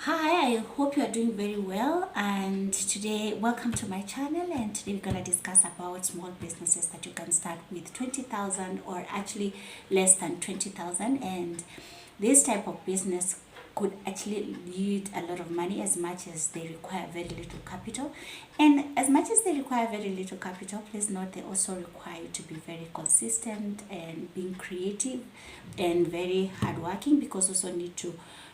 Hi, I hope you are doing very well. And today, welcome to my channel. And today, we're going to discuss about small businesses that you can start with 20,000 or actually less than 20,000. And this type of business could actually yield a lot of money as much as they require very little capital. And as much as they require very little capital, please note they also require you to be very consistent and being creative and very hardworking, because you also need to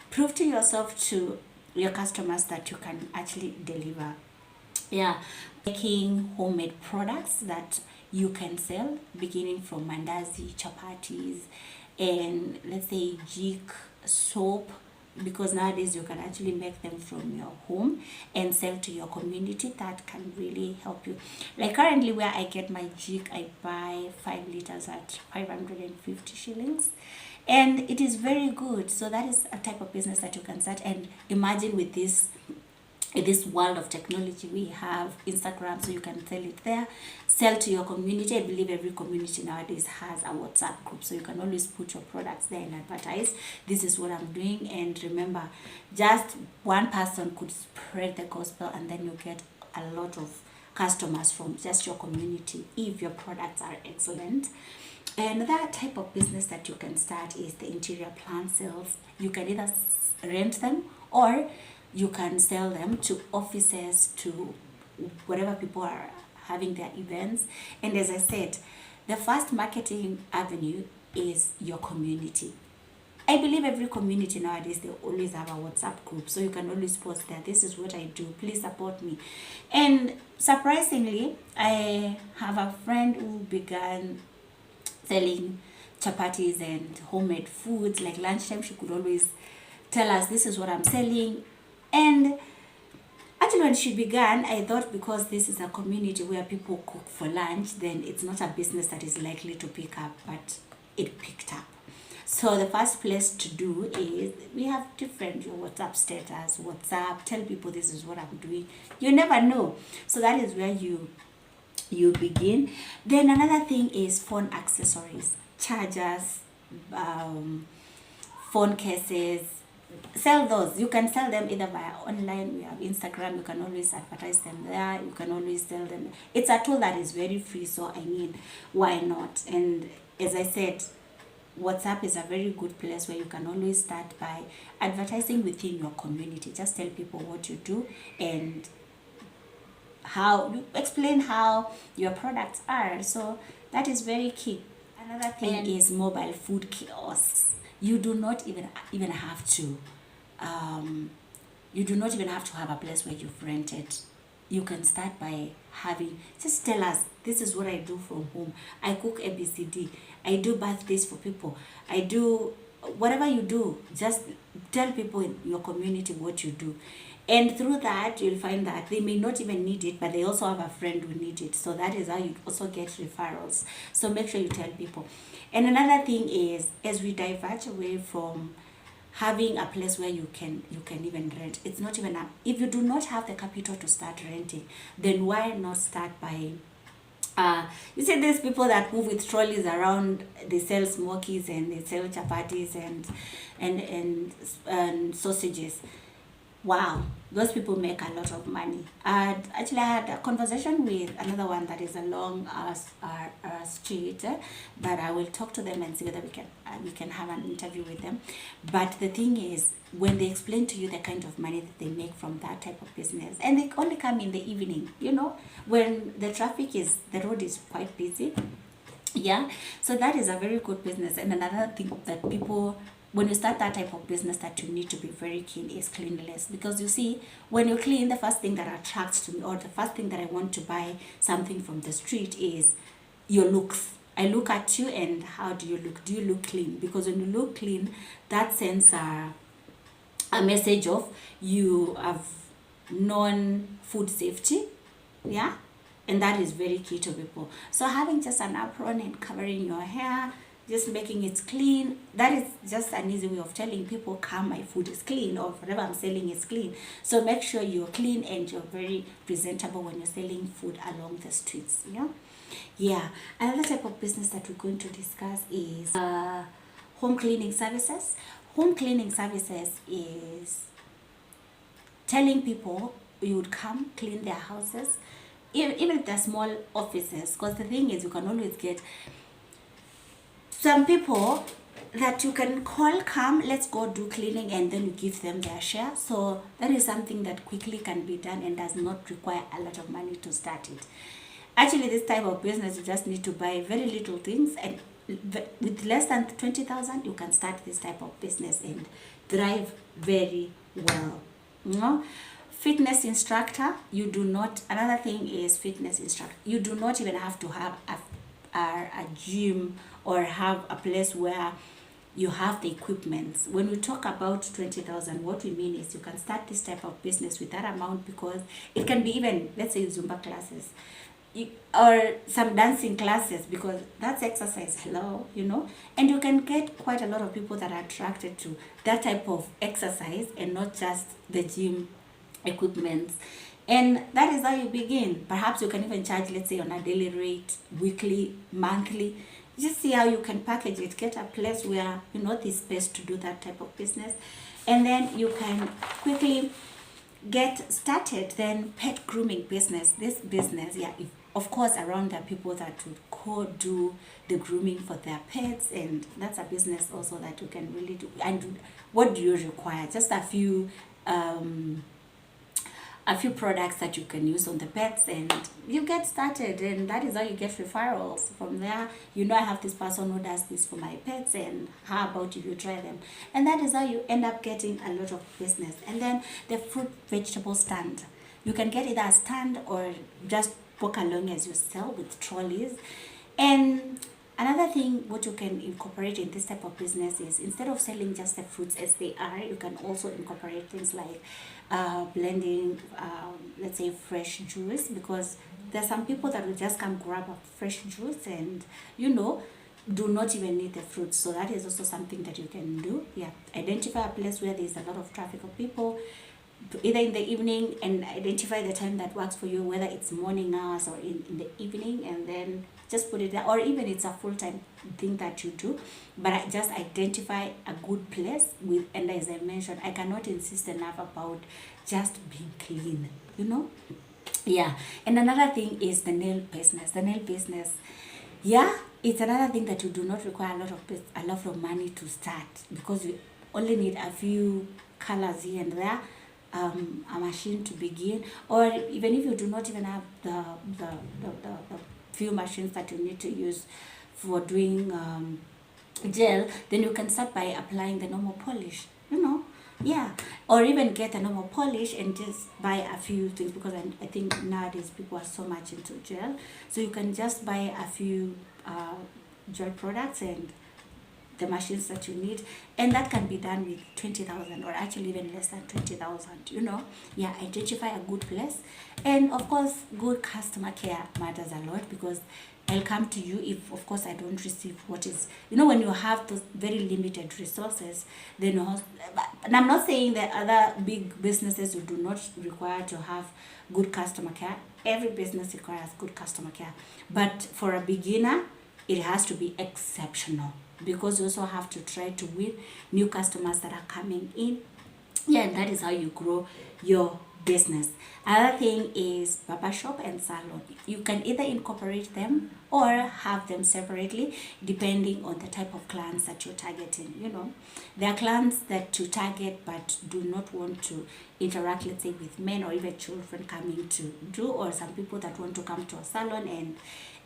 prove to yourself, to your customers, that you can actually deliver. Yeah, making homemade products that you can sell, beginning from mandazi, chapatis, and let's say jik soap, because nowadays you can actually make them from your home and sell to your community. That can really help you. Like currently, where I get my jik, I buy 5 liters at 550 shillings, and it is very good. So that is a type of business that you can start. And imagine with this, in this world of technology, we have Instagram, so you can sell it there, sell to your community. I believe every community nowadays has a WhatsApp group, so you can always put your products there and advertise, this is what I'm doing. And remember, just one person could spread the gospel, and then you get a lot of customers from just your community if your products are excellent. And that type of business that you can start is the interior plant sales. You can either rent them, or you can sell them to offices, to whatever people are having their events. And as I said, the first marketing avenue is your community. I believe every community nowadays, they always have a WhatsApp group, so you can always post there, this is what I do, please support me. And surprisingly, I have a friend who began selling chapatis and homemade foods. Like lunchtime, she could always tell us, this is what I'm selling. And actually, when she began, I thought because this is a community where people cook for lunch, then it's not a business that is likely to pick up, but it picked up. So the first place to do is, we have different, your WhatsApp status, WhatsApp, tell people this is what I'm doing. You never know. So that is where you begin. Then another thing is phone accessories, chargers, phone cases. Sell those. You can sell them either via online. We have Instagram, you can always advertise them there, you can always sell them. It's a tool that is very free, so I mean, why not? And as I said, WhatsApp is a very good place where you can always start by advertising within your community. Just tell people what you do, and how you explain how your products are. So that is very key. Another thing is mobile food kiosks. You do not even have to you do not even have to have a place where you've rented. You can start by having, just tell us, this is what I do from home. I cook ABCD. I do birthdays for people. I do whatever you do. Just tell people in your community what you do. And through that, you'll find that they may not even need it, but they also have a friend who needs it. So that is how you also get referrals. So make sure you tell people. And another thing is, as we diverge away from having a place where you can even rent, it's not even a, if you do not have the capital to start renting, then why not start by you see these people that move with trolleys around, they sell smokies and they sell chapatis and sausages. Wow, those people make a lot of money. Actually, I had a conversation with another one that is along our street, but I will talk to them and see whether we can have an interview with them. But the thing is, when they explain to you the kind of money that they make from that type of business, and they only come in the evening, when the road is quite busy. Yeah, so that is a very good business. And another thing that people, when you start that type of business, that you need to be very keen is cleanliness. Because you see, when you clean, the first thing that attracts to me, or the first thing that I want to buy something from the street, is your looks. I look at you, and how do you look? Do you look clean? Because when you look clean, that sends a message of you have known food safety. Yeah, and that is very key to people. So having just an apron and covering your hair, just making it clean, that is just an easy way of telling people, come, my food is clean, or whatever I'm selling is clean. So make sure you're clean and you're very presentable when you're selling food along the streets. Yeah, another type of business that we're going to discuss is home cleaning services. Home cleaning services is telling people you would come clean their houses, even if they're small offices, because the thing is you can always get some people that you can call, come, let's go do cleaning, and then you give them their share. So that is something that quickly can be done and does not require a lot of money to start it. Actually, this type of business, you just need to buy very little things, and with less than 20,000 you can start this type of business and thrive very well. You know, fitness instructor, you do not, another thing is fitness instructor, you do not even have to have a gym or have a place where you have the equipment. When we talk about 20,000, what we mean is you can start this type of business with that amount, because it can be even, let's say, Zumba classes, or some dancing classes, because that's exercise, hello, you know. And you can get quite a lot of people that are attracted to that type of exercise and not just the gym equipment. And that is how you begin. Perhaps you can even charge, let's say, on a daily rate, weekly, monthly. Just see how you can package it. Get a place where you know the space to do that type of business, and then you can quickly get started. Then pet grooming business. This business, yeah, if, of course, around there are people that would go do the grooming for their pets, and that's a business also that you can really do. And what do you require? Just a few products that you can use on the pets, and you get started, and that is how you get referrals from there. You know, I have this person who does this for my pets, and how about if you try them? And that is how you end up getting a lot of business. And then the fruit vegetable stand, you can get either a stand or just walk along as you sell with trolleys. And another thing what you can incorporate in this type of business is, instead of selling just the fruits as they are, you can also incorporate things like blending, let's say, fresh juice, because there's some people that will just come grab a fresh juice and, you know, do not even need the fruits. So that is also something that you can do. Yeah, identify a place where there's a lot of traffic of people, either in the evening, and identify the time that works for you, whether it's morning hours or in the evening, and then just put it there. Or even it's a full-time thing that you do, but just identify a good place with. And as I mentioned, I cannot insist enough about just being clean, you know. Yeah. And another thing is the nail business. The nail business, yeah, it's another thing that you do not require a lot of money to start, because you only need a few colors here and there, a machine to begin. Or even if you do not even have the few machines that you need to use for doing gel, then you can start by applying the normal polish, you know. Yeah, or even get a normal polish and just buy a few things, because I think nowadays people are so much into gel. So you can just buy a few gel products and the machines that you need, and that can be done with 20,000, or actually even less than 20,000, you know. Yeah, identify a good place, and of course good customer care matters a lot, because I'll come to you if, of course, I don't receive what is, you know, when you have those very limited resources, then and I'm not saying that other big businesses you do not require to have good customer care. Every business requires good customer care, but for a beginner it has to be exceptional, because you also have to try to win new customers that are coming in. Yeah, and that is how you grow your business. Another thing is barbershop and salon. You can either incorporate them or have them separately, depending on the type of clients that you're targeting. You know, there are clients that you target but do not want to interact, let's say, with men or even children coming to do, or some people that want to come to a salon and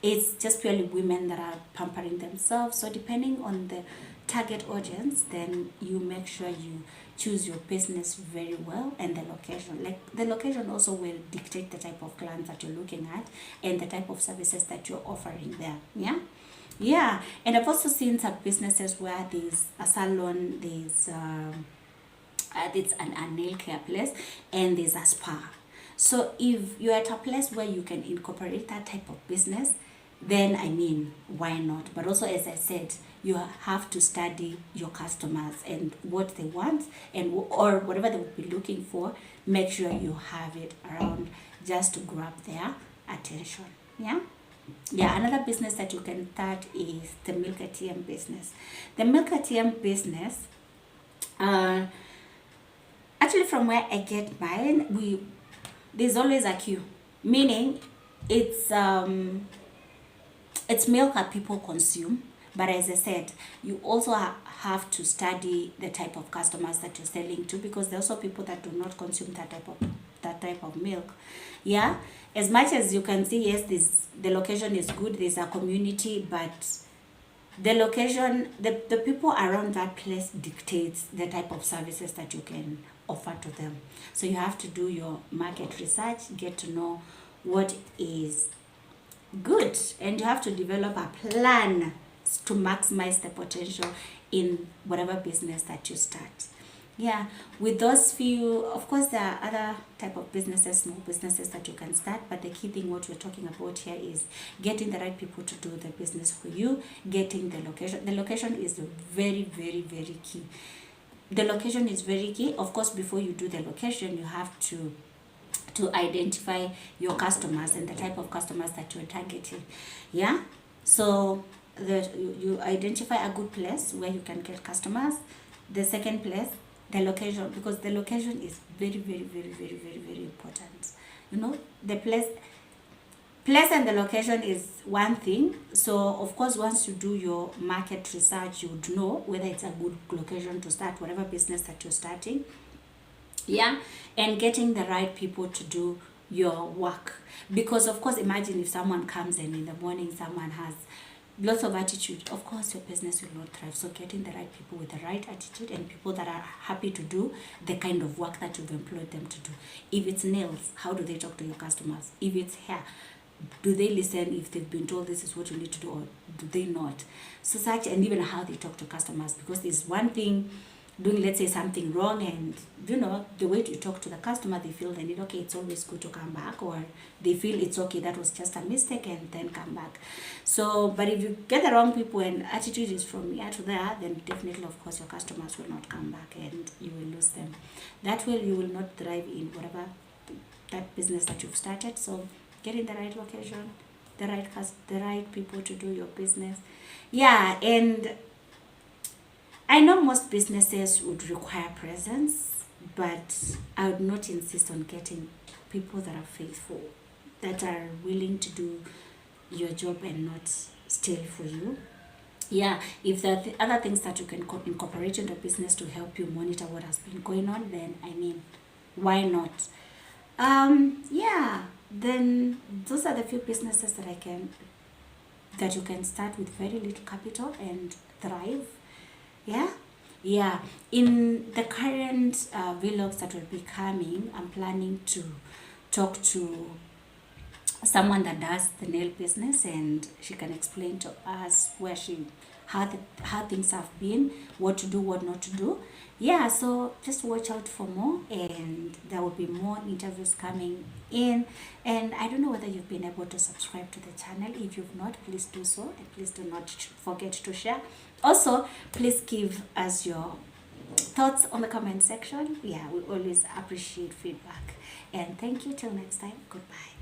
it's just purely women that are pampering themselves. So depending on the target audience, then you make sure you choose your business very well, and the location. Like, the location also will dictate the type of clients that you're looking at and the type of services that you're offering there. Yeah. Yeah. And I've also seen some businesses where there's a salon, there's a nail care place, and there's a spa. So if you're at a place where you can incorporate that type of business, then I mean, why not? But also, as I said, you have to study your customers and what they want, and or whatever they would be looking for. Make sure you have it around just to grab their attention. Yeah. Yeah, another business that you can start is the milk ATM business. The milk ATM business, actually, actually from where I get mine, there's always a queue, meaning it's milk that people consume. But as I said, you also have to study the type of customers that you're selling to, because there are also people that do not consume that type of milk. Yeah, as much as you can see, yes, the location is good, there's a community, but the location, the people around that place dictates the type of services that you can offer to them. So you have to do your market research, get to know what is good, and you have to develop a plan to maximize the potential in whatever business that you start. Yeah, with those few, of course, there are other type of businesses, small businesses that you can start, but the key thing what we're talking about here is getting the right people to do the business for you, getting the location. The location is very, very, very key. The location is very key. Of course, before you do the location, you have to identify your customers and the type of customers that you're targeting. Yeah, so that you identify a good place where you can get customers. The second place, the location, because the location is very, very, very, very, very, very important. You know, the place and the location is one thing. So of course, once you do your market research, you would know whether it's a good location to start whatever business that you're starting. Yeah, and getting the right people to do your work, because of course, imagine if someone comes in the morning, someone has lots of attitude, of course your business will not thrive. So getting the right people with the right attitude and people that are happy to do the kind of work that you've employed them to do. If it's nails, how do they talk to your customers? If it's hair, do they listen if they've been told this is what you need to do, or do they not? So such, and even how they talk to customers, because there's one thing doing, let's say, something wrong, and you know, the way you talk to the customer, they feel they need, okay, it's always good to come back, or they feel it's okay, that was just a mistake, and then come back. So, but if you get the wrong people and attitude is from here to there, then definitely, of course, your customers will not come back and you will lose them. That way, you will not thrive in whatever that business that you've started. So, get in the right location, the right people to do your business. Yeah, and I know most businesses would require presence, but I would not insist on getting people that are faithful, that are willing to do your job and not steal for you. Yeah, if there are other things that you can incorporate in the business to help you monitor what has been going on, then I mean, why not? Yeah, then those are the few businesses that you can start with very little capital and thrive. Yeah, in the current vlogs that will be coming, I'm planning to talk to someone that does the nail business, and she can explain to us how things have been, what to do, what not to do. Yeah, so just watch out for more, and there will be more interviews coming in. And I don't know whether you've been able to subscribe to the channel. If you've not, please do so, and please do not forget to share. Also, please give us your thoughts on the comment section. Yeah, we always appreciate feedback. And thank you till next time. Goodbye.